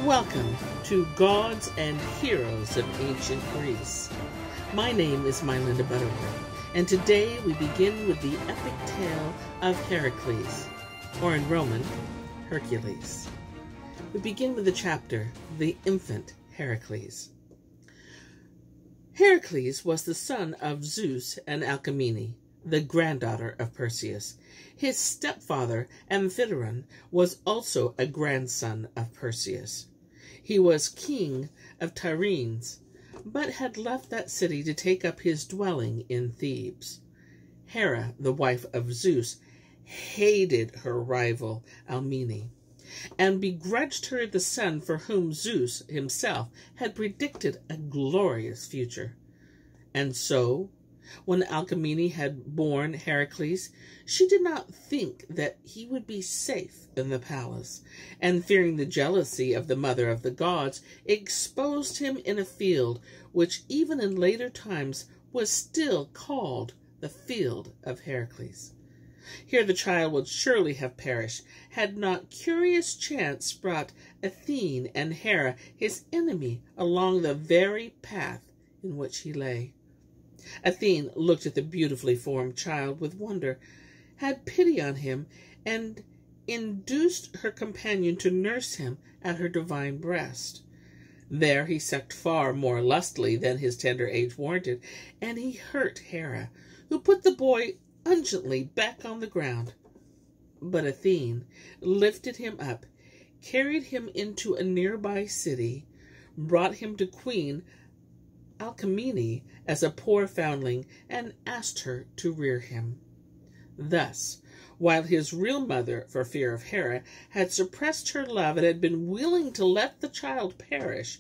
Welcome to Gods and Heroes of Ancient Greece. My name is MyLinda Butterworth, and today we begin with the epic tale of Heracles, or in Roman, Hercules. We begin with the chapter, The Infant Heracles. Heracles was the son of Zeus and Alcmene, the granddaughter of Perseus. His stepfather, Amphitryon, was also a grandson of Perseus. He was king of Tyrrhenes, but had left that city to take up his dwelling in Thebes. Hera, the wife of Zeus, hated her rival Alcmene, and begrudged her the son for whom Zeus himself had predicted a glorious future. And so, when Alcmene had borne Heracles, she did not think that he would be safe in the palace, and fearing the jealousy of the mother of the gods, exposed him in a field which even in later times was still called the Field of Heracles. Here the child would surely have perished, had not curious chance brought Athene and Hera, his enemy, along the very path in which he lay. Athene looked at the beautifully formed child with wonder, had pity on him, and induced her companion to nurse him at her divine breast. There he sucked far more lustily than his tender age warranted, and he hurt Hera, who put the boy ungently back on the ground. But Athene lifted him up, carried him into a nearby city, brought him to Queen Alcmene as a poor foundling, and asked her to rear him. Thus, while his real mother, for fear of Hera, had suppressed her love and had been willing to let the child perish,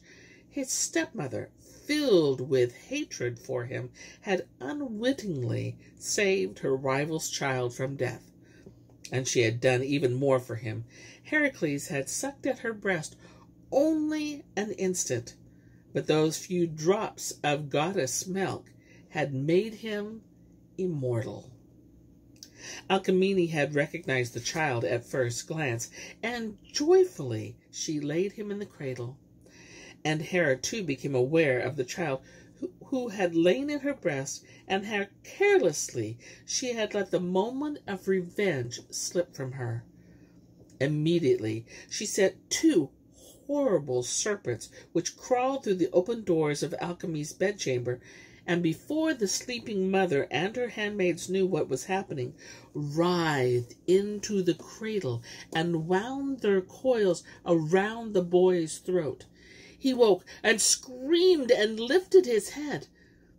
his stepmother, filled with hatred for him, had unwittingly saved her rival's child from death. And she had done even more for him. Heracles had sucked at her breast only an instant, but those few drops of goddess milk had made him immortal. Alcmene had recognized the child at first glance, and joyfully she laid him in the cradle. And Hera too became aware of the child who had lain in her breast, and how carelessly she had let the moment of revenge slip from her. Immediately she sent two horrible serpents which crawled through the open doors of Alcmene's bedchamber, and before the sleeping mother and her handmaids knew what was happening, writhed into the cradle and wound their coils around the boy's throat. He woke and screamed and lifted his head.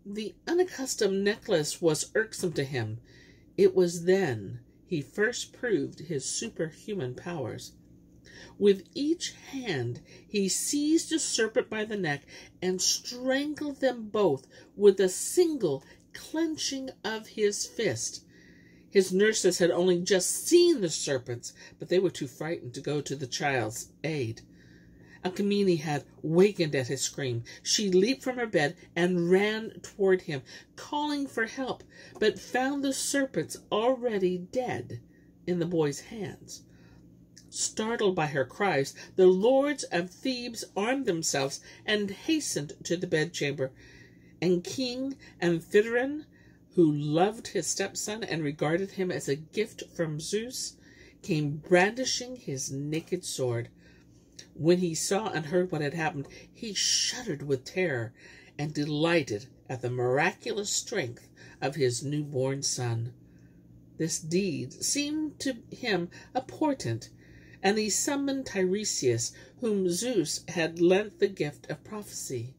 The unaccustomed necklace was irksome to him. It was then he first proved his superhuman powers. With each hand he seized a serpent by the neck and strangled them both with a single clenching of his fist. His nurses had only just seen the serpents, but they were too frightened to go to the child's aid. Alcmene had wakened at his scream. She leaped from her bed and ran toward him, calling for help, but found the serpents already dead in the boy's hands. Startled by her cries, the lords of Thebes armed themselves and hastened to the bedchamber, and King Amphitryon, who loved his stepson and regarded him as a gift from Zeus, came brandishing his naked sword. When he saw and heard what had happened, he shuddered with terror and delighted at the miraculous strength of his newborn son. This deed seemed to him a portent, and he summoned Tiresias, whom Zeus had lent the gift of prophecy.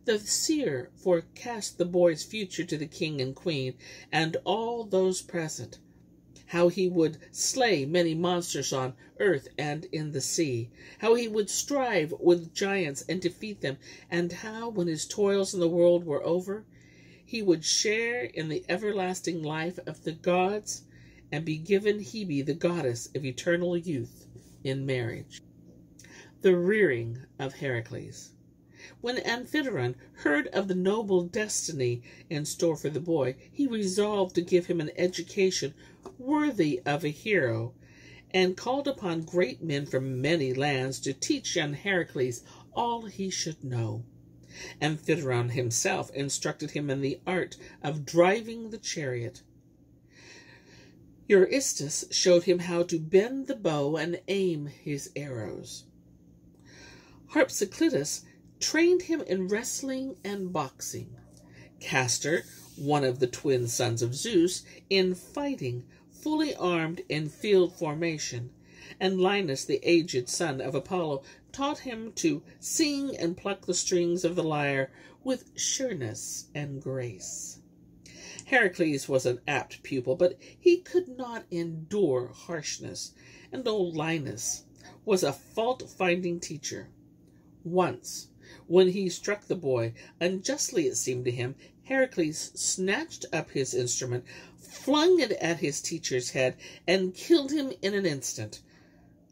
The seer forecast the boy's future to the king and queen and all those present, how he would slay many monsters on earth and in the sea, how he would strive with giants and defeat them, and how, when his toils in the world were over, he would share in the everlasting life of the gods and be given Hebe, the goddess of eternal youth, in marriage. The rearing of Heracles. When Amphitryon heard of the noble destiny in store for the boy, he resolved to give him an education worthy of a hero, and called upon great men from many lands to teach young Heracles all he should know. Amphitryon himself instructed him in the art of driving the chariot. Eurystheus showed him how to bend the bow and aim his arrows. Harpsichordus trained him in wrestling and boxing. Castor, one of the twin sons of Zeus, in fighting, fully armed in field formation, and Linus, the aged son of Apollo, taught him to sing and pluck the strings of the lyre with sureness and grace. Heracles was an apt pupil, but he could not endure harshness, and old Linus was a fault-finding teacher. Once, when he struck the boy, unjustly it seemed to him, Heracles snatched up his instrument, flung it at his teacher's head, and killed him in an instant,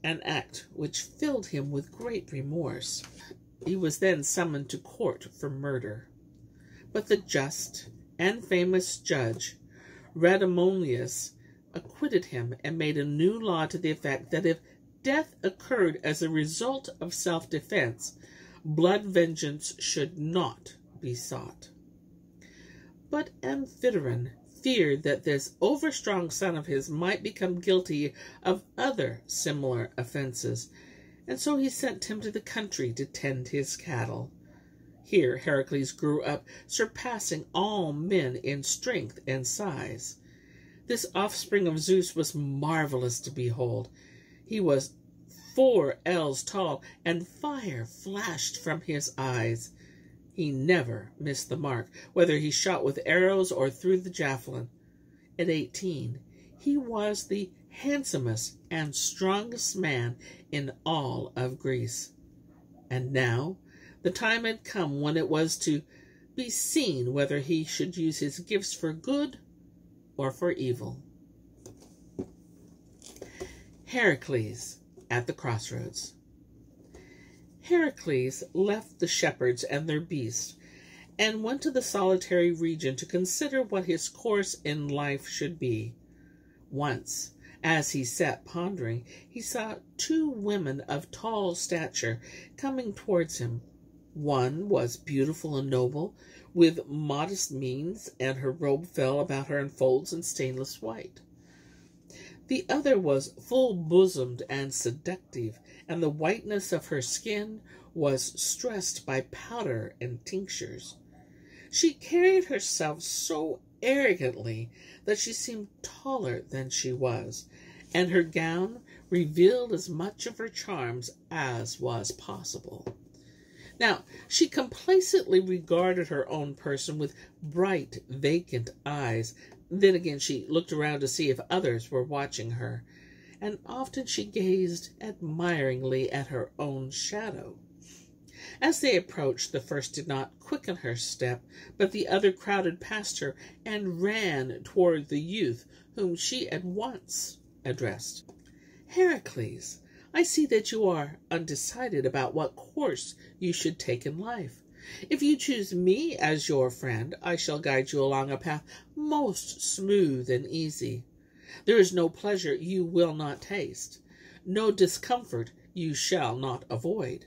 an act which filled him with great remorse. He was then summoned to court for murder. But the just and famous judge, Radamoneus, acquitted him and made a new law to the effect that if death occurred as a result of self-defense, blood vengeance should not be sought. But Amphitryon feared that this overstrong son of his might become guilty of other similar offenses, and so he sent him to the country to tend his cattle. Here Heracles grew up, surpassing all men in strength and size. This offspring of Zeus was marvelous to behold. He was 4 ells tall, and fire flashed from his eyes. He never missed the mark, whether he shot with arrows or threw the javelin. At 18, he was the handsomest and strongest man in all of Greece. And now the time had come when it was to be seen whether he should use his gifts for good or for evil. Heracles at the crossroads. Heracles left the shepherds and their beasts, and went to the solitary region to consider what his course in life should be. Once, as he sat pondering, he saw 2 women of tall stature coming towards him. One was beautiful and noble, with modest means, and her robe fell about her in folds and stainless white. The other was full-bosomed and seductive, and the whiteness of her skin was stressed by powder and tinctures. She carried herself so arrogantly that she seemed taller than she was, and her gown revealed as much of her charms as was possible. Now, she complacently regarded her own person with bright, vacant eyes. Then again she looked around to see if others were watching her, and often she gazed admiringly at her own shadow. As they approached, the first did not quicken her step, but the other crowded past her and ran toward the youth, whom she at once addressed. "Heracles, I see that you are undecided about what course you should take in life. If you choose me as your friend, I shall guide you along a path most smooth and easy. There is no pleasure you will not taste, no discomfort you shall not avoid.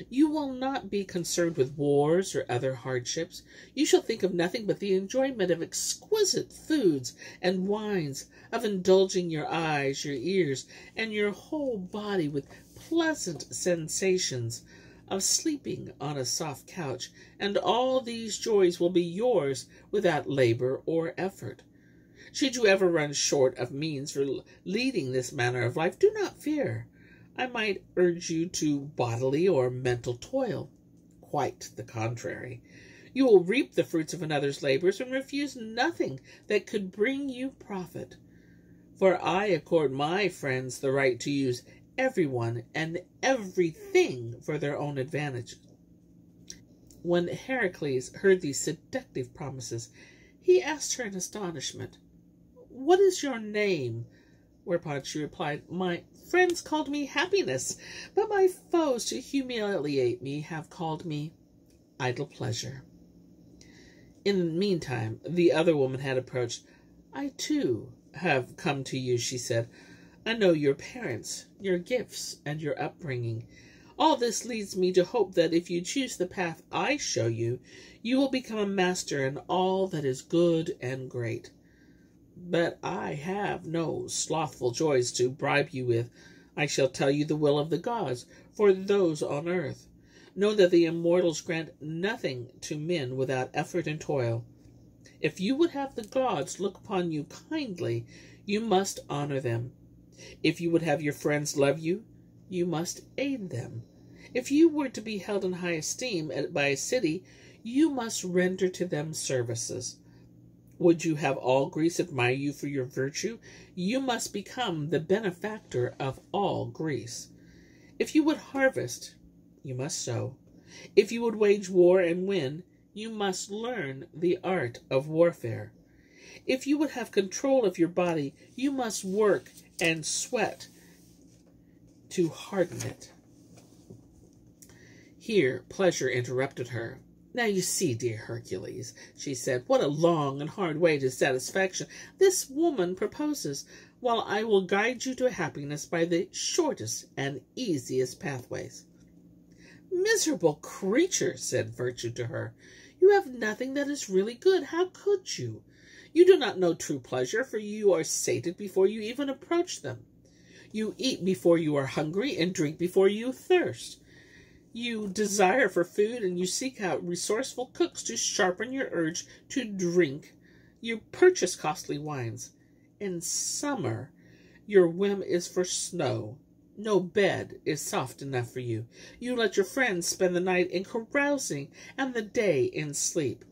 You will not be concerned with wars or other hardships. You shall think of nothing but the enjoyment of exquisite foods and wines, of indulging your eyes, your ears, and your whole body with pleasant sensations, of sleeping on a soft couch, and all these joys will be yours without labor or effort. Should you ever run short of means for leading this manner of life, do not fear. I might urge you to bodily or mental toil. Quite the contrary. You will reap the fruits of another's labors and refuse nothing that could bring you profit. For I accord my friends the right to use everyone and everything for their own advantage." When Heracles heard these seductive promises, he asked her in astonishment, "What is your name?" Whereupon she replied, "My friends called me Happiness, but my foes, to humiliate me, have called me Idle Pleasure." In the meantime, the other woman had approached. "I, too, have come to you," she said. I know your parents, your gifts, and your upbringing. All this leads me to hope that if you choose the path I show you, you will become a master in all that is good and great. But I have no slothful joys to bribe you with. I shall tell you the will of the gods for those on earth. Know that the immortals grant nothing to men without effort and toil. If you would have the gods look upon you kindly, you must honor them. If you would have your friends love you, you must aid them. If you were to be held in high esteem by a city, you must render to them services. Would you have all Greece admire you for your virtue, you must become the benefactor of all Greece. If you would harvest, you must sow. If you would wage war and win, you must learn the art of warfare. If you would have control of your body, you must work and sweat to harden it. Here pleasure interrupted her. Now you see, dear Hercules, she said, what a long and hard way to satisfaction this woman proposes, while I will guide you to happiness by the shortest and easiest pathways. Miserable creature, said Virtue to her, you have nothing that is really good. How could you? You do not know true pleasure, for you are sated before you even approach them. You eat before you are hungry and drink before you thirst. You desire for food, and you seek out resourceful cooks to sharpen your urge to drink. You purchase costly wines. In summer, your whim is for snow. No bed is soft enough for you. You let your friends spend the night in carousing and the day in sleep.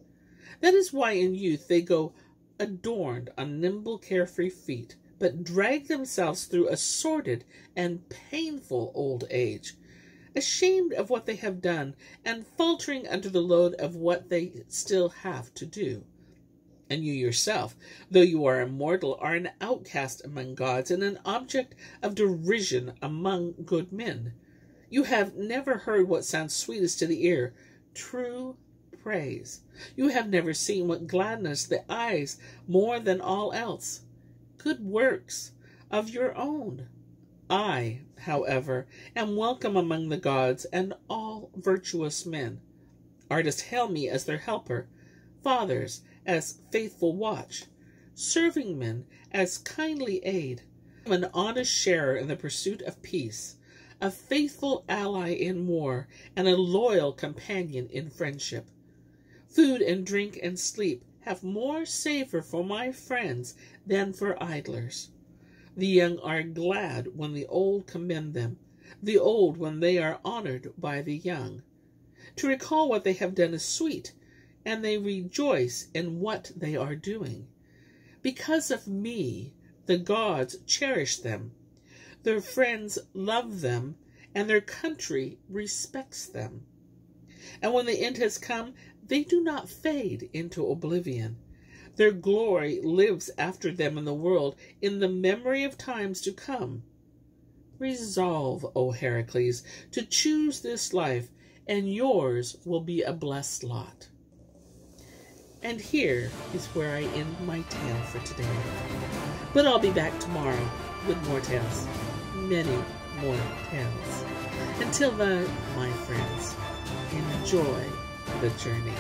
That is why in youth they go adorned on nimble, carefree feet, but drag themselves through a sordid and painful old age, ashamed of what they have done, and faltering under the load of what they still have to do. And you yourself, though you are immortal, are an outcast among gods and an object of derision among good men. You have never heard what sounds sweetest to the ear, true praise. You have never seen what gladness the eyes more than all else, good works of your own. I, however, am welcome among the gods and all virtuous men. Artists hail me as their helper, fathers as faithful watch, serving men as kindly aid. I am an honest sharer in the pursuit of peace, a faithful ally in war, and a loyal companion in friendship. Food and drink and sleep have more savor for my friends than for idlers. The young are glad when the old commend them, the old when they are honored by the young. To recall what they have done is sweet, and they rejoice in what they are doing. Because of me, the gods cherish them. Their friends love them, and their country respects them. And when the end has come, they do not fade into oblivion. Their glory lives after them in the world, in the memory of times to come. Resolve, O Heracles, to choose this life, and yours will be a blessed lot. And here is where I end my tale for today. But I'll be back tomorrow with more tales, many more tales. Until then, my friends, enjoy the journey.